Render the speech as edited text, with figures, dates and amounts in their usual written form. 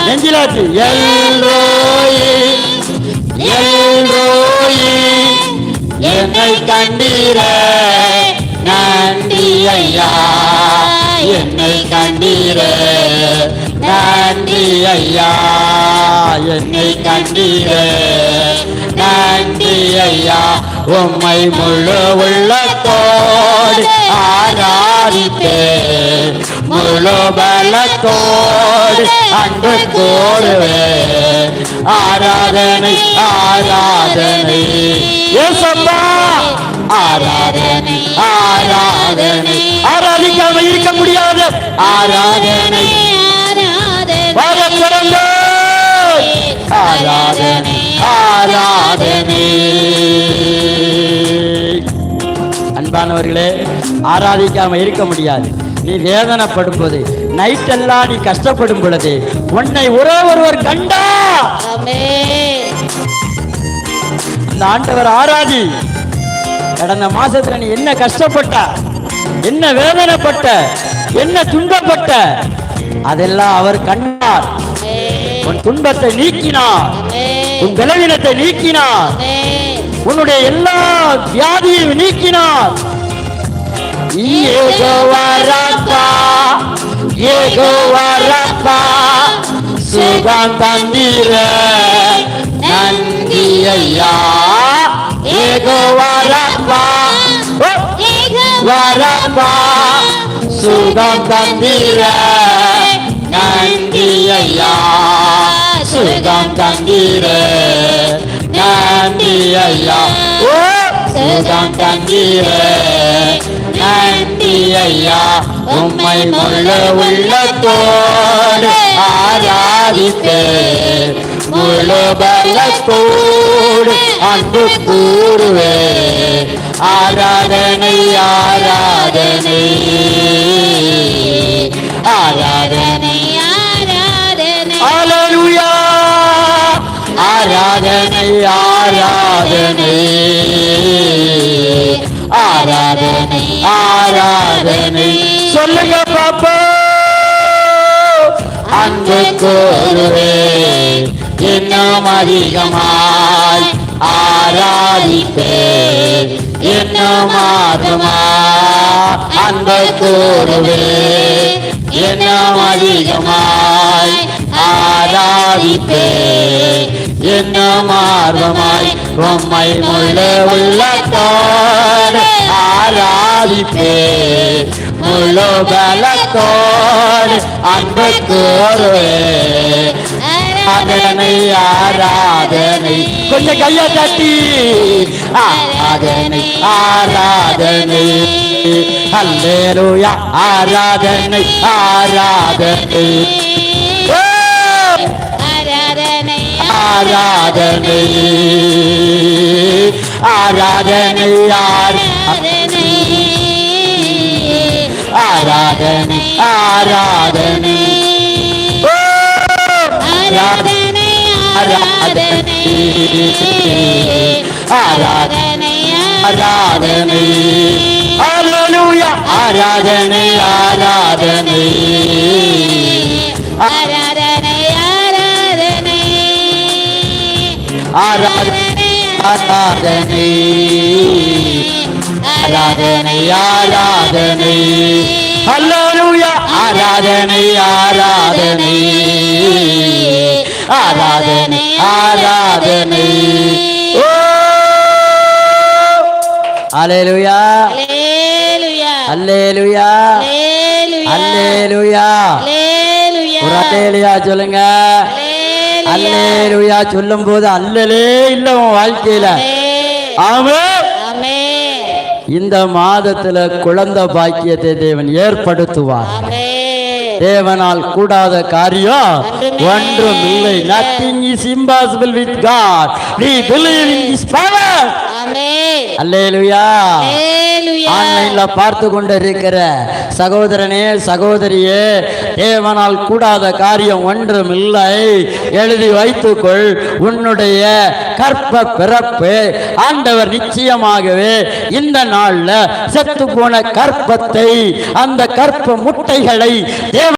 நெஞ்சிலாச்சு. எல்ரோயி எல்ரோயி என்னை கண்டீரே நன்றி ஐயா, என்னை கண்டீரே நன்றி ஐயா, என்னை கண்டீரே நன்றி ஐயா. உம்மை முழு உள்ளத்தோடு ஆராதிப்பேன், முழு பலத்தோடு அன்பு கூறுவேன். ஆராதனை ஆராதனை ஏசப்பா, ஆராதனை ஆராதனை. ஆராதிக்காம இருக்க முடியாது. ஆராதனை ஆராதனை ஆராதனை. அன்பானவர்களே, ஆராதிக்காம இருக்க முடியாது. நீ வேதனைப்படும் போது, நைட்டெல்லாம் நீ கஷ்டப்படும் பொழுது உன்னை ஒருவர் கண்டா இந்த ஆண்டவர் ஆராதி. கடந்த மாசத்துல நீ என்ன கஷ்டப்பட்ட, என்ன வேதனைப்பட்ட, என்ன துன்பப்பட்ட, அதெல்லாம் அவர் கண்டார். உன் துன்பத்தை நீக்கினார், உன் பலவீனத்தை நீக்கினார், உன்னுடைய எல்லா வியாதியையும் நீக்கினார். சுகம் தந்தீர நன்றி ஐயா. வரப்பா சுகம் தந்தீர நன்றி ஐயா, சுகம் தந்தீர நன்றி ஐயா. ஓ சுகம் தந்தீர நன்றி ஐயா. உம்மை முழு உள்ளத்தோடு ஆராதிப்பேன், முழு பலத்தோடு அன்பு கூறுவேன். ஆராதனை ஆராதனை ஆராதனை ஆராதனை. ஹல்லேலூயா. ஆராதனை ஆராதனை ஆராதனை ஆராதனை. சொல்லுங்க பாப்பா. அன்பு கூறுவேன், இன்னும் அதிகமாய் ஆராதிப்பேன், இன்னும் ஆர்வமாய் அன்பு கூறுவேன், இன்னும் அதிகமாய் ஆராதிப்பேன், இன்னும் ஆர்வமாய் உம்மை முழு உள்ளத்தோடு ஆராதிப்பேன், முழு பலத்தோடு அன்பு கூறுவேன். ஆராதனை ஆராதனை. கொஞ்சம் கையை தட்டி ஆராதனை ஆராதனை. ஹல்லேலூயா. ஆராதனை ஆராதனை ஆராதனை ஆராதனை ஆராதனை ஆராதனை ஆராதனை ஆராதனை ஆராதனை ஆராதனை ஆராதனை. ஹல்லேலூயா. ஆராதனை ஆராதனை ஆராதனை ஆராதனை ஆராதனை ஆராதனை ஆராதனை ஆராதனை. ஹல்லேலூயா. ஆராதனை ஆராதனை ஆராதனை ஆராதனை. ஓ ஹல்லேலூயா ஹல்லேலூயா ஹல்லேலூயா. ஒரு அல்லேலூயா சொல்லுங்க. அல்லேலூயா சொல்லும் போது அல்லலே இல்ல உன் வாழ்க்கையில. ஆமென். இந்த மாதத்துல குழந்தை பாக்கியத்தை தேவன் ஏற்படுத்துவார். தேவனால் கூடாத காரியம் ஒன்றும் இல்லை. Nothing is impossible with God. We believe in His power. அல்லேலூயா. ஆன்லைன்ல பார்த்து கொண்டிருக்கிற சகோதரனே சகோதரியே, தேவனால் கூடாத காரியம் ஒன்றும் இல்லை. எழுதி வைத்துக்கொள். உன்னுடைய கற்ப பிறப்பு ஆண்டவர் நிச்சயமாகவே இந்த நாள்ல செத்து போன கற்பத்தை, அந்த கற்ப முட்டைகளை